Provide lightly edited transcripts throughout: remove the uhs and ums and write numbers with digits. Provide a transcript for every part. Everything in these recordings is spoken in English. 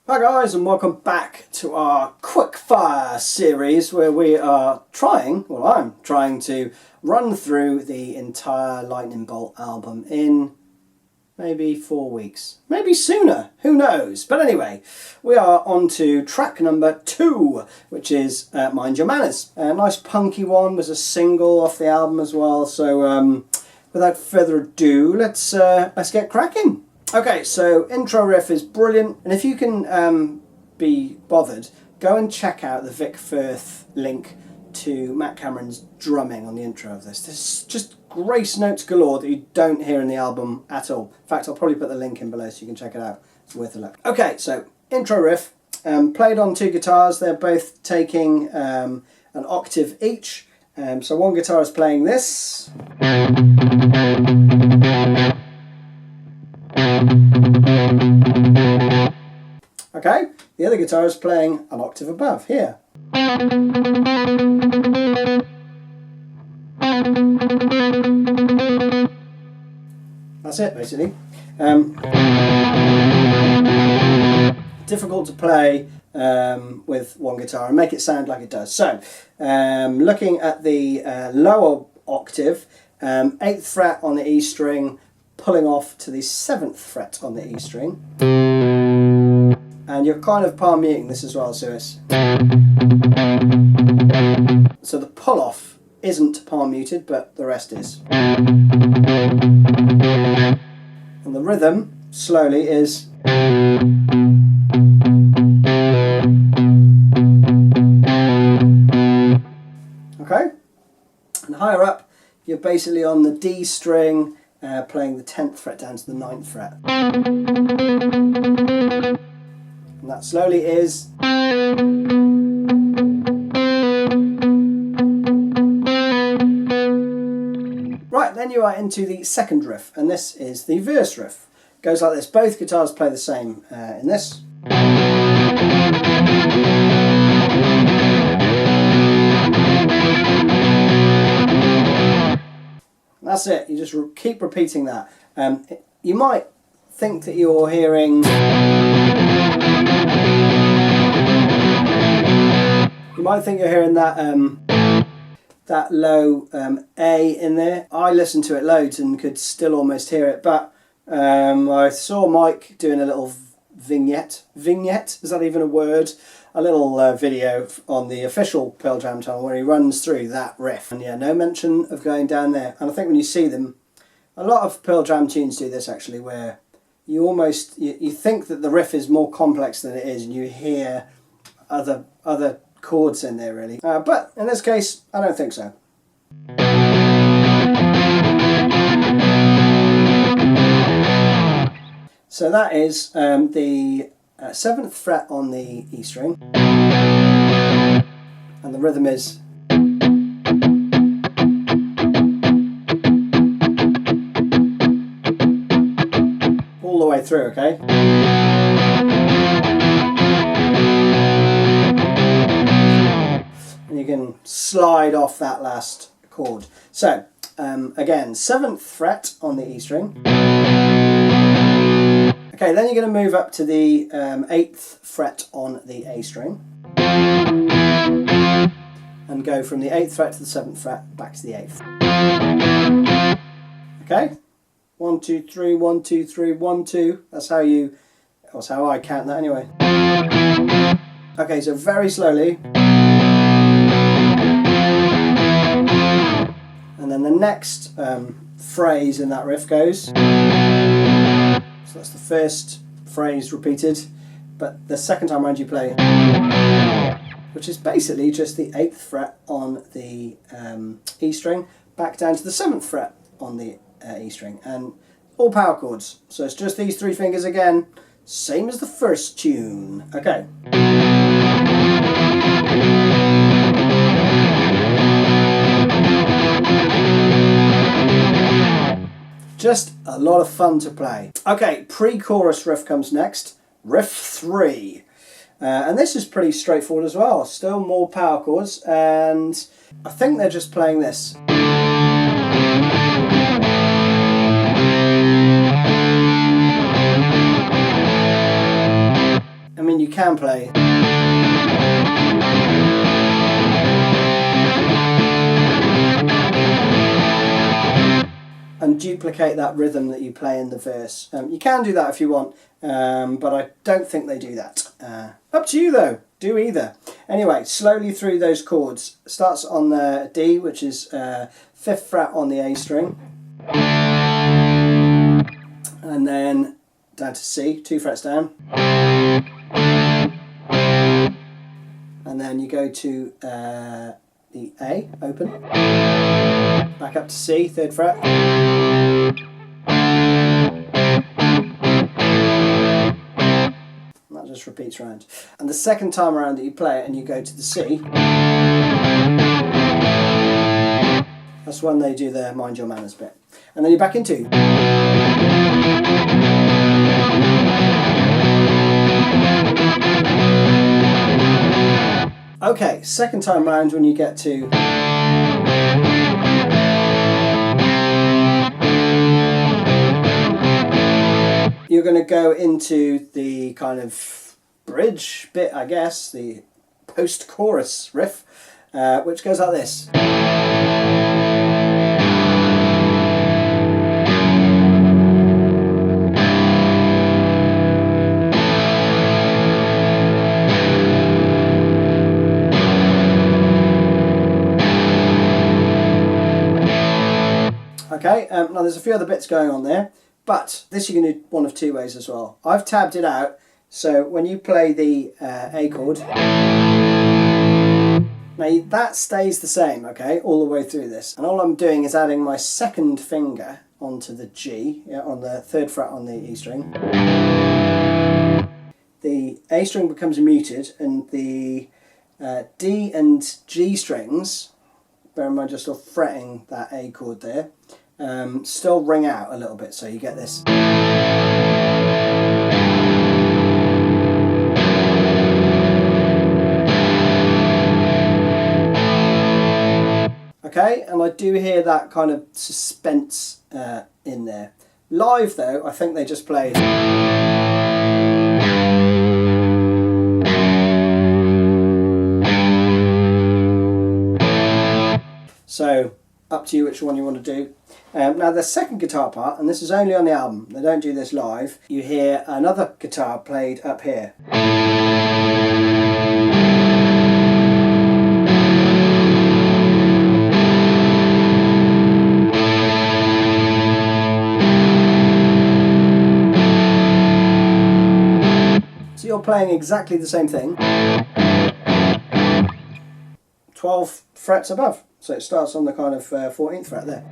Hi guys, and welcome back to our quickfire series where we are I'm trying to run through the entire Lightning Bolt album in maybe 4 weeks, maybe sooner, who knows. But anyway, we are on to track number 2, which is Mind Your Manners. A nice punky one, was a single off the album as well, so without further ado, let's get cracking. Okay, so intro riff is brilliant, and if you can be bothered, go and check out the Vic Firth link to Matt Cameron's drumming on the intro of this. There's just grace notes galore that you don't hear in the album at all. In fact, I'll probably put the link in below so you can check it out. It's worth a look. Okay, so intro riff, played on 2 guitars. They're both taking an octave each. So one guitar is playing this. Okay, the other guitar is playing an octave above, here. That's it, basically. Difficult to play with one guitar and make it sound like it does. So, looking at the lower octave, 8th fret on the E string, pulling off to the 7th fret on the E string. And you're kind of palm muting this as well, so it's... So the pull off isn't palm muted, but the rest is. And the rhythm, slowly, is... Okay? And higher up, you're basically on the D string, playing the 10th fret down to the 9th fret. And that slowly is... Right, then you are into the second riff, and this is the verse riff. Goes like this. Both guitars play the same in this. That's it, you just keep repeating that. You might think that you're hearing... You might think you're hearing that that low A in there. I listened to it loads and could still almost hear it, but I saw Mike doing a little vignette, is that even a word? A little video on the official Pearl Jam channel where he runs through that riff. And yeah, no mention of going down there. And I think when you see them, a lot of Pearl Jam tunes do this actually, where you almost, you think that the riff is more complex than it is, and you hear other chords in there really. But in this case, I don't think so. So that is the 7th fret on the E string, and the rhythm is... all the way through, okay? And you can slide off that last chord. So, again, 7th fret on the E string. Okay, then you're going to move up to the 8th fret on the A string. And go from the 8th fret to the 7th fret, back to the 8th. Okay? 1, 2, 3, 1, 2, 3, 1, 2. That's how I count that anyway. Okay, so very slowly. And then the next phrase in that riff goes. So that's the first phrase repeated, but the second time around you play, which is basically just the 8th fret on the E string, back down to the 7th fret on the E string, and all power chords. So it's just these 3 fingers again, same as the first tune. Okay. Just a lot of fun to play. Okay, pre-chorus riff comes next, riff 3. And this is pretty straightforward as well. Still more power chords, and I think they're just playing this. can play. And duplicate that rhythm that you play in the verse. You can do that if you want, but I don't think they do that. Up to you though, do either. Anyway, slowly through those chords. Starts on the D, which is 5th fret on the A string. And then down to C, 2 frets down. And then you go to the A, open. Back up to C, 3rd fret. And that just repeats around. And the second time around that you play it and you go to the C, that's when they do the Mind Your Manners bit. And then you're back into. Okay, second time round when you get to you're going to go into the kind of bridge bit, I guess, the post-chorus riff, which goes like this. Okay, now there's a few other bits going on there, but this you can do one of 2 ways as well. I've tabbed it out, so when you play the A chord, now that stays the same, okay, all the way through this. And all I'm doing is adding my second finger onto the G, on the 3rd fret on the E string. The A string becomes muted, and the D and G strings, bear in mind just sort of fretting that A chord there, still ring out a little bit, so you get this. Okay, and I do hear that kind of suspense in there. Live though, I think they just played. So, up to you which one you want to do. Now the second guitar part, and this is only on the album, they don't do this live, you hear another guitar played up here. So you're playing exactly the same thing, 12 frets above. So it starts on the kind of 14th fret there.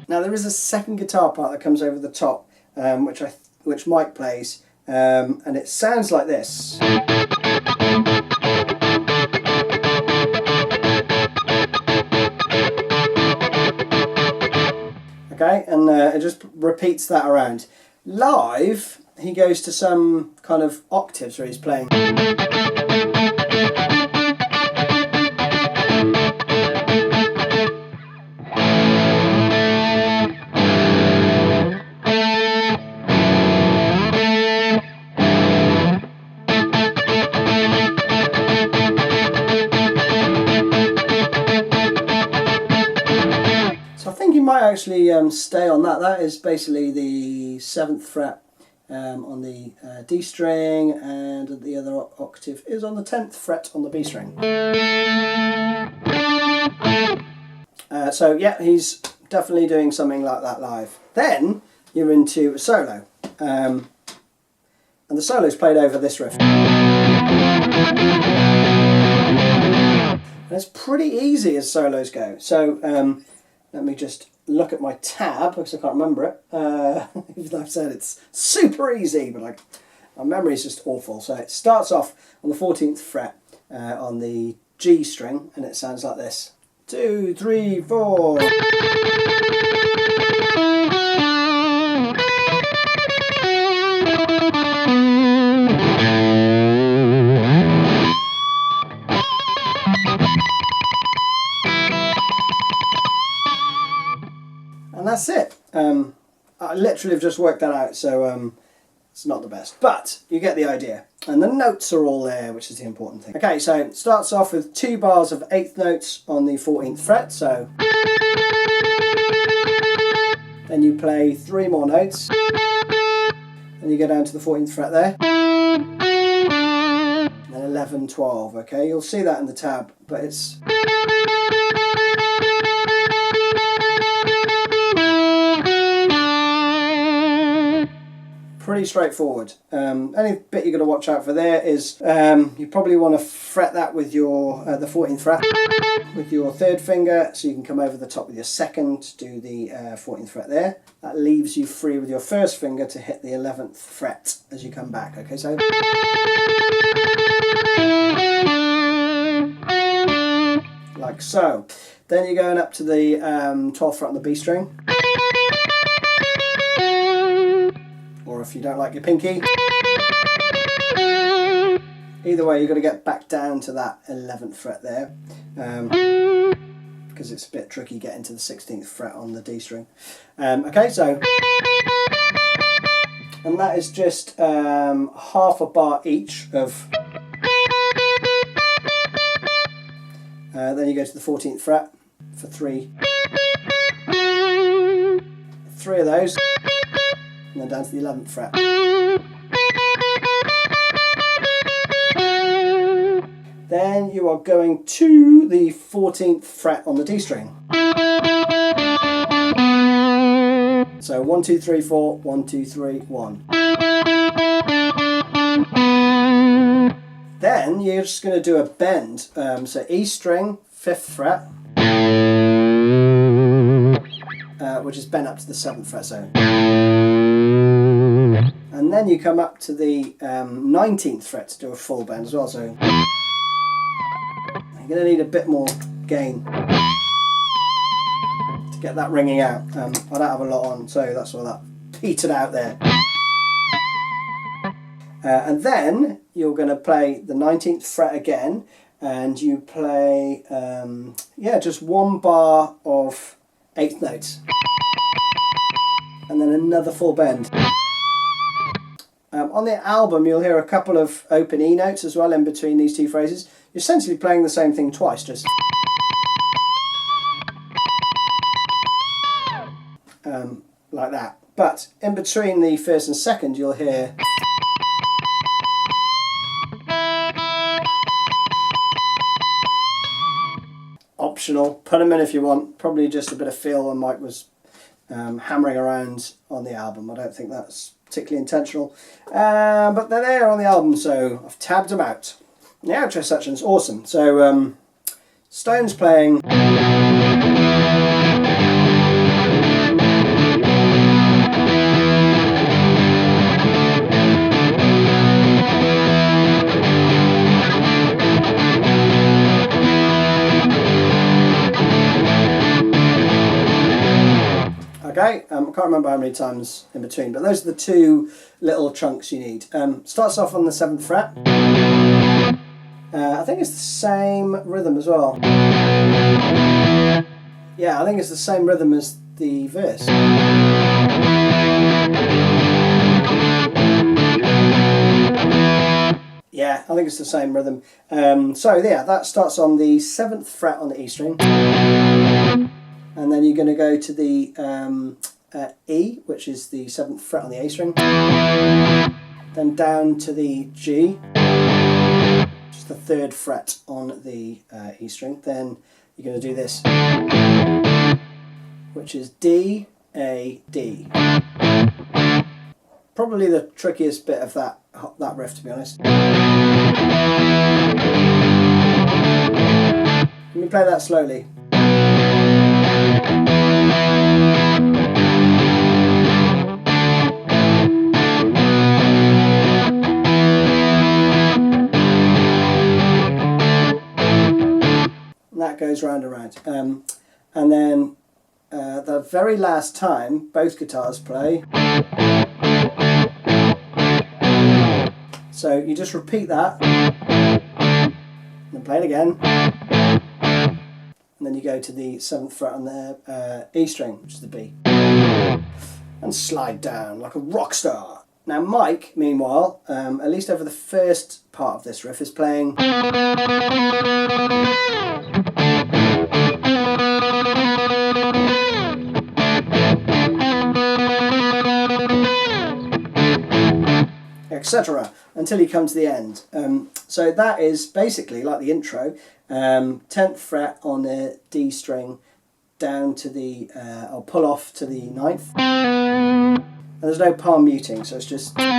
Now there is a second guitar part that comes over the top, which Mike plays, and it sounds like this. Okay, and it just repeats that around. Live, he goes to some kind of octaves where he's playing. So I think he might actually stay on that. That is basically the 7th fret. On the D string, and the other octave is on the 10th fret on the B string. So yeah, he's definitely doing something like that live. Then you're into a solo, and the solo is played over this riff. And it's pretty easy as solos go. So let me just look at my tab because I can't remember it. Even though I've said it's super easy, but like my memory is just awful. So it starts off on the 14th fret on the G string, and it sounds like this: 2, 3, 4. And that's it. I literally have just worked that out, so it's not the best, but you get the idea. And the notes are all there, which is the important thing. Okay, so it starts off with 2 bars of 8th notes on the 14th fret, so then you play 3 more notes, and you go down to the 14th fret there, and then 11, 12, okay? You'll see that in the tab, but it's... pretty straightforward. Only bit you're going to watch out for there is you probably want to fret that with your the 14th fret with your 3rd finger, so you can come over the top with your 2nd, do the 14th fret there. That leaves you free with your 1st finger to hit the 11th fret as you come back. Okay, so like so. Then you're going up to the 12th fret on the B string. Or if you don't like your pinky, either way you've got to get back down to that 11th fret there, because it's a bit tricky getting to the 16th fret on the D string. Okay, so, and that is just half a bar each of, then you go to the 14th fret for 3 of those, and then down to the 11th fret. Then you are going to the 14th fret on the D string. So 1, 2, 3, 4, 1, 2, 3, 1. Then you're just going to do a bend. So E string, 5th fret, which is bent up to the 7th fret zone. And then you come up to the 19th fret to do a full bend as well, so you're going to need a bit more gain to get that ringing out. I don't have a lot on, so that's why that petered out there. And then you're going to play the 19th fret again, and you play just 1 bar of 8th notes, and then another full bend. On the album you'll hear a couple of open E notes as well in between these 2 phrases. You're essentially playing the same thing twice, just like that. But in between the 1st and 2nd you'll hear optional, put them in if you want, probably just a bit of feel when Mike was hammering around on the album. I don't think that's particularly intentional, but they're there on the album, so I've tabbed them out. The outro section's awesome. So Stone's playing, okay, I can't remember how many times in between, but those are the 2 little chunks you need. Starts off on the 7th fret. I think it's the same rhythm as well. Yeah, I think it's the same rhythm as the verse. Yeah, I think it's the same rhythm. So yeah, that starts on the 7th fret on the E string. And then you're going to go to the E, which is the 7th fret on the A string. Then down to the G, which is the 3rd fret on the E string. Then you're going to do this, which is D, A, D. Probably the trickiest bit of that riff, to be honest. Let me play that slowly. That goes round and round, and then the very last time both guitars play, so you just repeat that and then play it again, and then you go to the 7th fret on the E string, which is the B. and slide down like a rock star. Now Mike, meanwhile, at least over the first part of this riff, is playing etc. until you come to the end. So that is basically like the intro, 10th fret on the D string down to the, I'll pull off to the 9th. And there's no palm muting, so it's just... And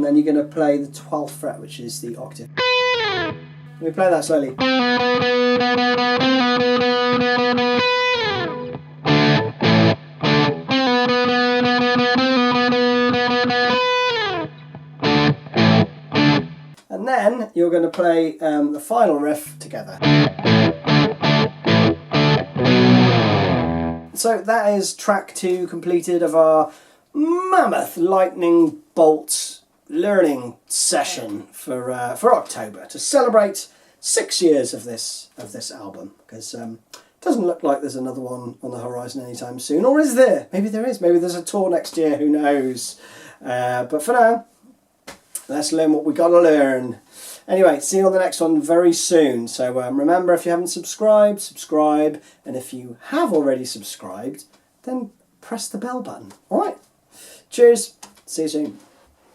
then you're going to play the 12th fret, which is the octave. Let me play that slowly. And then you're going to play the final riff together. So that is track 2 completed of our mammoth lightning bolt learning session for October to celebrate 6 years of this album, because it doesn't look like there's another one on the horizon anytime soon, or is there? Maybe there is. Maybe there's a tour next year. Who knows? But for now, let's learn what we got to learn. Anyway, see you on the next one very soon. So remember, if you haven't subscribed, subscribe. And if you have already subscribed, then press the bell button. All right. Cheers. See you soon.